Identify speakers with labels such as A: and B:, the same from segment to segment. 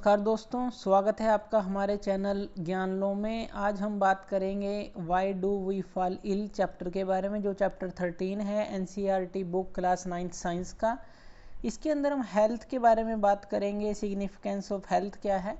A: नमस्कार दोस्तों, स्वागत है आपका हमारे चैनल ज्ञान लो में। आज हम बात करेंगे why do we fall ill chapter के बारे में, जो चैप्टर 13 है NCERT book class 9th science का। इसके अंदर हम हेल्थ के बारे में बात करेंगे, सिग्निफिकेंस ऑफ हेल्थ क्या है।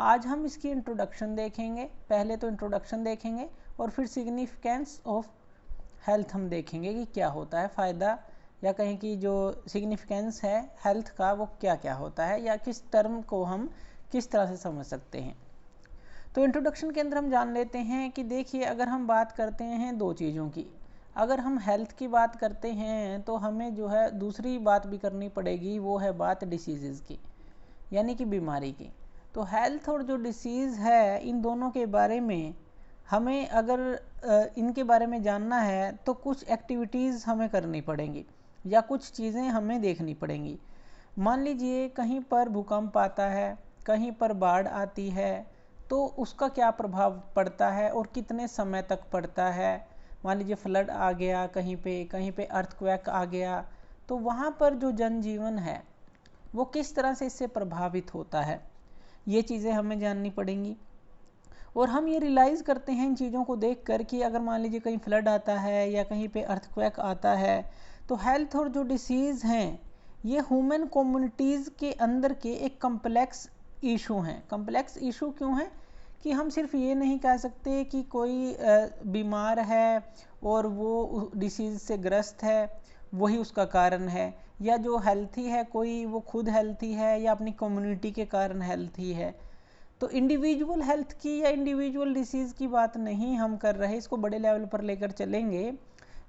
A: आज हम इसकी इंट्रोडक्शन देखेंगे। पहले तो इंट्रोडक्शन देखेंगे और फिर सिग्निफिकेंस ऑफ हेल्थ हम देखेंगे कि क्या होता है, फ़ायदा या कहें कि जो सिग्निफिकेंस है हेल्थ का वो क्या क्या होता है, या किस टर्म को हम किस तरह से समझ सकते हैं। तो इंट्रोडक्शन के अंदर हम जान लेते हैं कि देखिए, अगर हम बात करते हैं दो चीज़ों की, अगर हम हेल्थ की बात करते हैं तो हमें जो है दूसरी बात भी करनी पड़ेगी, वो है बात डिसीज़ की, यानी कि बीमारी की। तो हेल्थ और जो डिसीज़ है, इन दोनों के बारे में हमें अगर इनके बारे में जानना है तो कुछ एक्टिविटीज़ हमें करनी पड़ेंगी या कुछ चीज़ें हमें देखनी पड़ेंगी। मान लीजिए कहीं पर भूकंप आता है, कहीं पर बाढ़ आती है, तो उसका क्या प्रभाव पड़ता है और कितने समय तक पड़ता है। मान लीजिए फ्लड आ गया कहीं पे अर्थक्वेक आ गया, तो वहाँ पर जो जनजीवन है वो किस तरह से इससे प्रभावित होता है, ये चीज़ें हमें जाननी पड़ेंगी। और हम ये रियलाइज़ करते हैं इन चीज़ों को देख कर कि अगर मान लीजिए कहीं फ्लड आता है या कहीं पे अर्थक्वेक आता है, तो हेल्थ और जो डिसीज़ हैं ये ह्यूमन कम्युनिटीज़ के अंदर के एक कम्प्लेक्स इशू हैं। कम्प्लेक्स इशू क्यों है कि हम सिर्फ ये नहीं कह सकते कि कोई बीमार है और वो डिसीज़ से ग्रस्त है, वही उसका कारण है, या जो हेल्थी है कोई वो खुद हेल्थी है या अपनी कम्युनिटी के कारण हेल्थी है। तो इंडिविजुअल हेल्थ की या इंडिविजुअल डिसीज़ की बात नहीं हम कर रहे, इसको बड़े लेवल पर लेकर चलेंगे।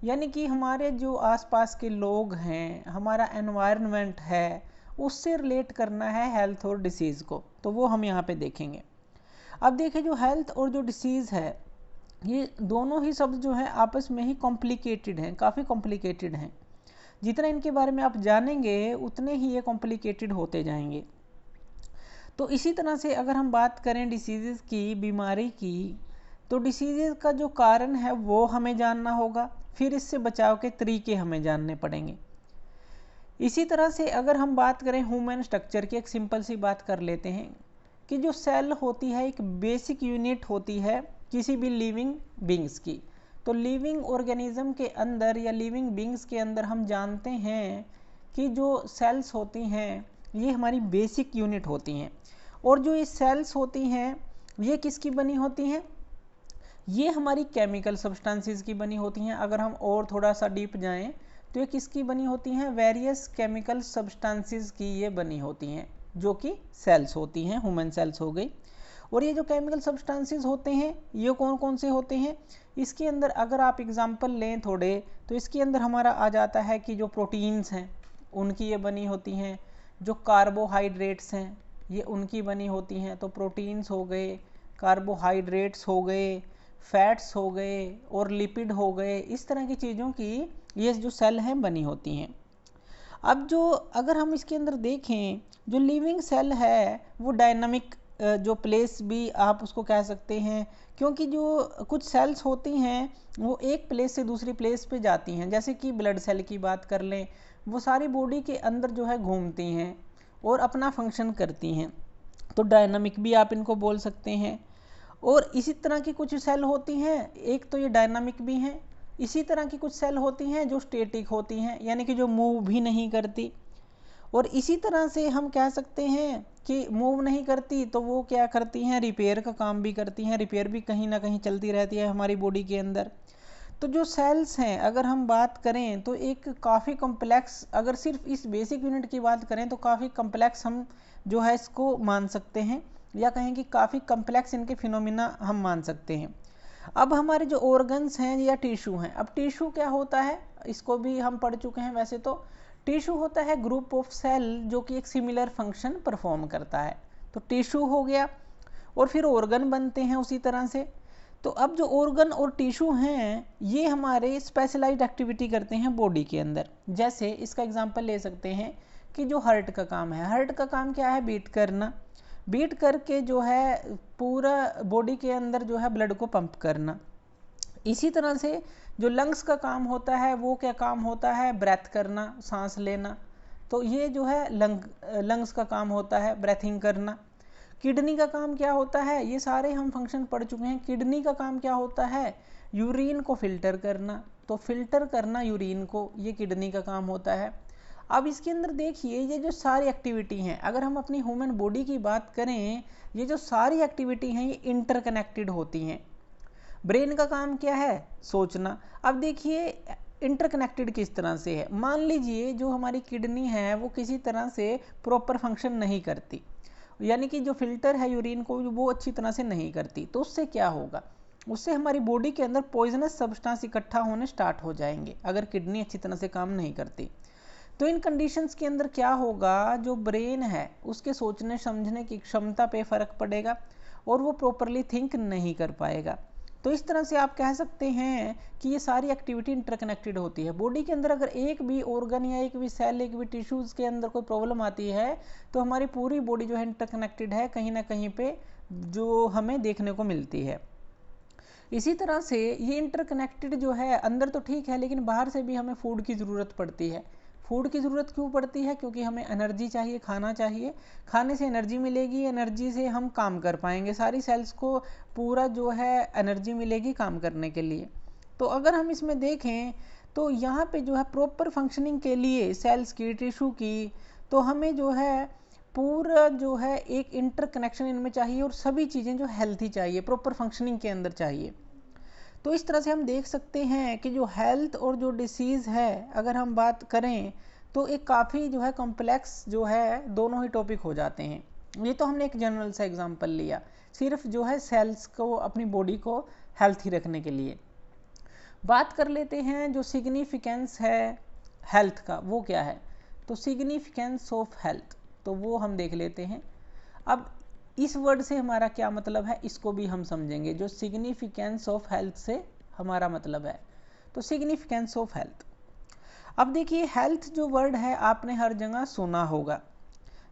A: यानी कि हमारे जो आसपास के लोग हैं, हमारा एनवायरनमेंट है, उससे रिलेट करना है हेल्थ और डिसीज़ को, तो वो हम यहाँ पे देखेंगे। अब देखिए, जो हेल्थ और जो डिसीज़ है ये दोनों ही शब्द जो है आपस में ही कॉम्प्लिकेटेड हैं, काफ़ी कॉम्प्लिकेटेड हैं। जितना इनके बारे में आप जानेंगे उतने ही ये कॉम्प्लिकेटेड होते जाएंगे। तो इसी तरह से अगर हम बात करें डिसीज़ की, बीमारी की, तो डिसीज़ का जो कारण है वो हमें जानना होगा, फिर इससे बचाव के तरीके हमें जानने पड़ेंगे। इसी तरह से अगर हम बात करें ह्यूमन स्ट्रक्चर की, एक सिंपल सी बात कर लेते हैं कि जो सेल होती है एक बेसिक यूनिट होती है किसी भी लिविंग बींग्स की। तो लिविंग ऑर्गेनिज्म के अंदर या लिविंग बींग्स के अंदर हम जानते हैं कि जो सेल्स होती हैं ये हमारी बेसिक यूनिट होती हैं। और जो ये सेल्स होती हैं ये किसकी बनी होती हैं, ये हमारी केमिकल सब्सटेंसेस की बनी होती हैं। अगर हम और थोड़ा सा डीप जाएं तो ये किसकी बनी होती हैं, वेरियस केमिकल सब्सटेंसेस की ये बनी होती हैं, जो कि सेल्स होती हैं, ह्यूमन सेल्स हो गई। और ये जो केमिकल सब्सटेंसेस होते हैं ये कौन कौन से होते हैं, इसके अंदर अगर आप एग्जांपल लें थोड़े, तो इसके अंदर हमारा आ जाता है कि जो प्रोटीन्स हैं उनकी ये बनी होती हैं, जो कार्बोहाइड्रेट्स हैं ये उनकी बनी होती हैं। तो प्रोटीन्स हो गए, कार्बोहाइड्रेट्स हो गए, फैट्स हो गए और लिपिड हो गए, इस तरह की चीज़ों की ये जो सेल हैं बनी होती हैं। अब जो अगर हम इसके अंदर देखें, जो लिविंग सेल है वो डायनामिक जो प्लेस भी आप उसको कह सकते हैं, क्योंकि जो कुछ सेल्स होती हैं वो एक प्लेस से दूसरी प्लेस पे जाती हैं। जैसे कि ब्लड सेल की बात कर लें, वो सारी बॉडी के अंदर जो है घूमती हैं और अपना फंक्शन करती हैं, तो डायनामिक भी आप इनको बोल सकते हैं। और इसी तरह की कुछ सेल होती हैं, एक तो ये डायनामिक भी हैं, इसी तरह की कुछ सेल होती हैं जो स्टेटिक होती हैं, यानी कि जो मूव भी नहीं करती। और इसी तरह से हम कह सकते हैं कि मूव नहीं करती तो वो क्या करती हैं, रिपेयर का काम भी करती हैं। रिपेयर भी कहीं ना कहीं चलती रहती है हमारी बॉडी के अंदर। तो जो सेल्स हैं अगर हम बात करें तो एक काफ़ी कम्प्लेक्स, अगर सिर्फ इस बेसिक यूनिट की बात करें तो काफ़ी कम्प्लेक्स हम जो है इसको मान सकते हैं, या कहें कि काफ़ी कम्प्लेक्स इनके फिनोमिना हम मान सकते हैं। अब हमारे जो ऑर्गन्स हैं या टिश्यू हैं, अब टिश्यू क्या होता है इसको भी हम पढ़ चुके हैं। वैसे तो टिश्यू होता है ग्रुप ऑफ सेल जो कि एक सिमिलर फंक्शन परफॉर्म करता है, तो टिश्यू हो गया। और फिर ऑर्गन बनते हैं उसी तरह से। तो अब जो ऑर्गन और टिश्यू हैं ये हमारे स्पेशलाइज्ड एक्टिविटी करते हैं बॉडी के अंदर। जैसे इसका एग्जांपल ले सकते हैं कि जो हार्ट का काम है, हार्ट का काम क्या है, बीट करना, बीट करके जो है पूरा बॉडी के अंदर जो है ब्लड को पंप करना। इसी तरह से जो लंग्स का काम होता है वो क्या काम होता है, ब्रेथ करना, सांस लेना। तो ये जो है लंग्स का काम होता है ब्रेथिंग करना। किडनी का काम क्या होता है, ये सारे हम फंक्शन पढ़ चुके हैं। किडनी का काम क्या होता है, यूरिन को फिल्टर करना, तो फिल्टर करना यूरिन को, ये किडनी का काम होता है। अब इसके अंदर देखिए ये जो सारी एक्टिविटी हैं, अगर हम अपनी ह्यूमन बॉडी की बात करें, ये जो सारी एक्टिविटी हैं ये इंटरकनेक्टेड होती हैं। ब्रेन का काम क्या है, सोचना। अब देखिए इंटरकनेक्टेड किस तरह से है, मान लीजिए जो हमारी किडनी है वो किसी तरह से प्रॉपर फंक्शन नहीं करती, यानी कि जो फिल्टर है यूरिन को वो अच्छी तरह से नहीं करती, तो उससे क्या होगा, उससे हमारी बॉडी के अंदर पॉइजनस सब्सटेंस इकट्ठा होने स्टार्ट हो जाएंगे अगर किडनी अच्छी तरह से काम नहीं करती। तो इन कंडीशंस के अंदर क्या होगा, जो ब्रेन है उसके सोचने समझने की क्षमता पे फर्क पड़ेगा और वो प्रॉपरली थिंक नहीं कर पाएगा। तो इस तरह से आप कह सकते हैं कि ये सारी एक्टिविटी इंटरकनेक्टेड होती है। बॉडी के अंदर अगर एक भी ऑर्गन या एक भी सेल, एक भी टिश्यूज़ के अंदर कोई प्रॉब्लम आती है तो हमारी पूरी बॉडी जो है इंटरकनेक्टेड है कहीं ना कहीं पे, जो हमें देखने को मिलती है। इसी तरह से ये इंटरकनेक्टेड जो है अंदर तो ठीक है, लेकिन बाहर से भी हमें फूड की ज़रूरत पड़ती है। फूड की ज़रूरत क्यों पड़ती है, क्योंकि हमें एनर्जी चाहिए, खाना चाहिए, खाने से एनर्जी मिलेगी, एनर्जी से हम काम कर पाएंगे, सारी सेल्स को पूरा जो है एनर्जी मिलेगी काम करने के लिए। तो अगर हम इसमें देखें तो यहाँ पे जो है प्रॉपर फंक्शनिंग के लिए सेल्स की, टिश्यू की, तो हमें जो है पूरा जो है एक इंटरकनेक्शन इनमें चाहिए और सभी चीज़ें जो हेल्थी चाहिए, प्रॉपर फंक्शनिंग के अंदर चाहिए। तो इस तरह से हम देख सकते हैं कि जो हेल्थ और जो डिसीज़ है अगर हम बात करें तो एक काफ़ी जो है कॉम्प्लेक्स जो है दोनों ही टॉपिक हो जाते हैं। ये तो हमने एक जनरल सा एग्जांपल लिया सिर्फ जो है सेल्स को, अपनी बॉडी को हेल्थी रखने के लिए। बात कर लेते हैं जो सिग्निफिकेंस है हेल्थ का, वो क्या है, तो सिग्निफिकेंस ऑफ हेल्थ, तो वो हम देख लेते हैं। अब इस वर्ड से हमारा क्या मतलब है इसको भी हम समझेंगे, जो सिग्निफिकेंस ऑफ हेल्थ से हमारा मतलब है। तो सिग्निफिकेंस ऑफ हेल्थ, अब देखिए हेल्थ जो वर्ड है आपने हर जगह सुना होगा।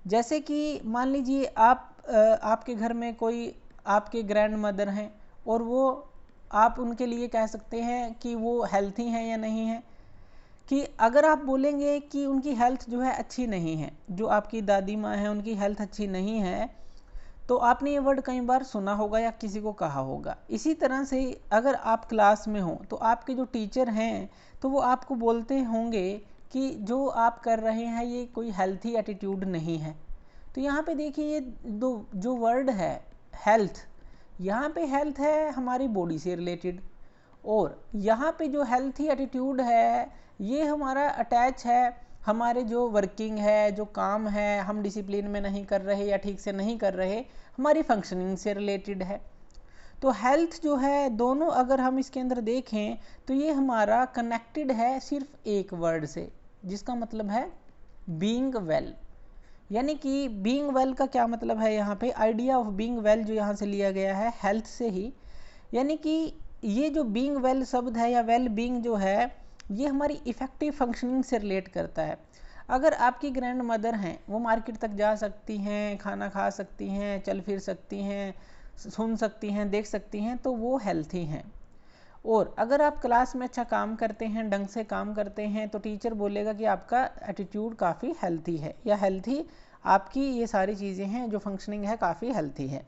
A: जैसे कि मान लीजिए आपके घर में कोई आपके ग्रैंड मदर हैं और वो, आप उनके लिए कह सकते हैं कि वो हेल्थी हैं या नहीं है, कि अगर आप बोलेंगे कि उनकी हेल्थ जो है अच्छी नहीं है, जो आपकी दादी माँ है उनकी हेल्थ अच्छी नहीं है, तो आपने ये वर्ड कई बार सुना होगा या किसी को कहा होगा। इसी तरह से अगर आप क्लास में हो तो आपके जो टीचर हैं तो वो आपको बोलते होंगे कि जो आप कर रहे हैं ये कोई हेल्थी एटीट्यूड नहीं है। तो यहाँ पे देखिए ये दो जो वर्ड है हेल्थ, यहाँ पे हेल्थ है हमारी बॉडी से रिलेटेड, और यहाँ पे जो हेल्थी एटीट्यूड है ये हमारा अटैच है हमारे जो वर्किंग है, जो काम है हम डिसिप्लिन में नहीं कर रहे या ठीक से नहीं कर रहे, हमारी फंक्शनिंग से रिलेटेड है। तो हेल्थ जो है दोनों अगर हम इसके अंदर देखें तो ये हमारा कनेक्टेड है सिर्फ एक वर्ड से, जिसका मतलब है बीइंग वेल। यानी कि बीइंग वेल का क्या मतलब है, यहाँ पे आइडिया ऑफ बीइंग वेल जो यहाँ से लिया गया है हेल्थ से ही, यानी कि ये जो बीइंग वेल शब्द है या वेल बीइंग जो है ये हमारी इफ़ेक्टिव फंक्शनिंग से रिलेट करता है। अगर आपकी ग्रैंड मदर हैं वो मार्केट तक जा सकती हैं, खाना खा सकती हैं, चल फिर सकती हैं, सुन सकती हैं, देख सकती हैं, तो वो हेल्थी हैं। और अगर आप क्लास में अच्छा काम करते हैं, ढंग से काम करते हैं, तो टीचर बोलेगा कि आपका एटीट्यूड काफ़ी हेल्थी है या हेल्थी आपकी ये सारी चीज़ें हैं, जो फंक्शनिंग है काफ़ी हेल्थी है।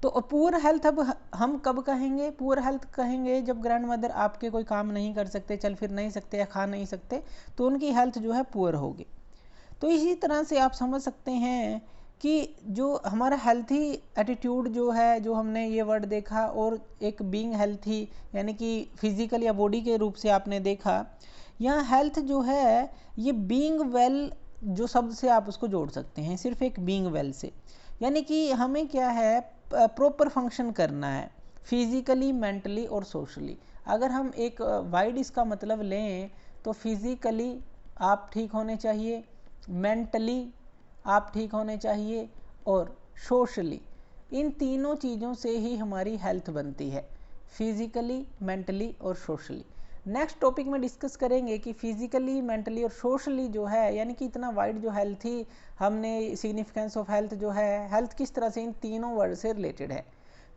A: तो पुअर हेल्थ अब हम कब कहेंगे, पुअर हेल्थ कहेंगे जब ग्रैंड मदर आपके कोई काम नहीं कर सकते, चल फिर नहीं सकते या खा नहीं सकते, तो उनकी हेल्थ जो है पुअर होगी। तो इसी तरह से आप समझ सकते हैं कि जो हमारा हेल्थी एटीट्यूड जो है, जो हमने ये वर्ड देखा, और एक बीइंग हेल्थी यानी कि फिजिकल या बॉडी के रूप से आपने देखा, यहाँ हेल्थ जो है ये बीइंग वेल जो शब्द से आप उसको जोड़ सकते हैं सिर्फ एक बीइंग वेल से। यानी कि हमें क्या है प्रॉपर फंक्शन करना है फिजिकली, मेंटली और सोशली। अगर हम एक वाइड इसका मतलब लें तो फिजिकली आप ठीक होने चाहिए, मेंटली आप ठीक होने चाहिए, और सोशली, इन तीनों चीज़ों से ही हमारी हेल्थ बनती है, फिजिकली, मेंटली और सोशली। नेक्स्ट टॉपिक में डिस्कस करेंगे कि फिजिकली, मेंटली और सोशली जो है, यानी कि इतना वाइड जो हेल्थी हमने सिग्निफिकेंस ऑफ हेल्थ जो है, हेल्थ किस तरह से इन तीनों वर्ड से रिलेटेड है।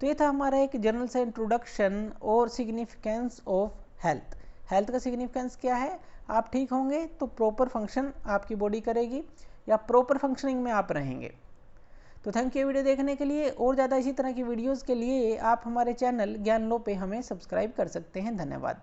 A: तो ये था हमारा एक जनरल सा इंट्रोडक्शन और सिग्निफिकेंस ऑफ हेल्थ। हेल्थ का सिग्निफिकेंस क्या है, आप ठीक होंगे तो प्रॉपर फंक्शन आपकी बॉडी करेगी या प्रॉपर फंक्शनिंग में आप रहेंगे। तो थैंक यू वीडियो देखने के लिए। और ज़्यादा इसी तरह की वीडियोज़ के लिए आप हमारे चैनल ज्ञान लो पे हमें सब्सक्राइब कर सकते हैं। धन्यवाद।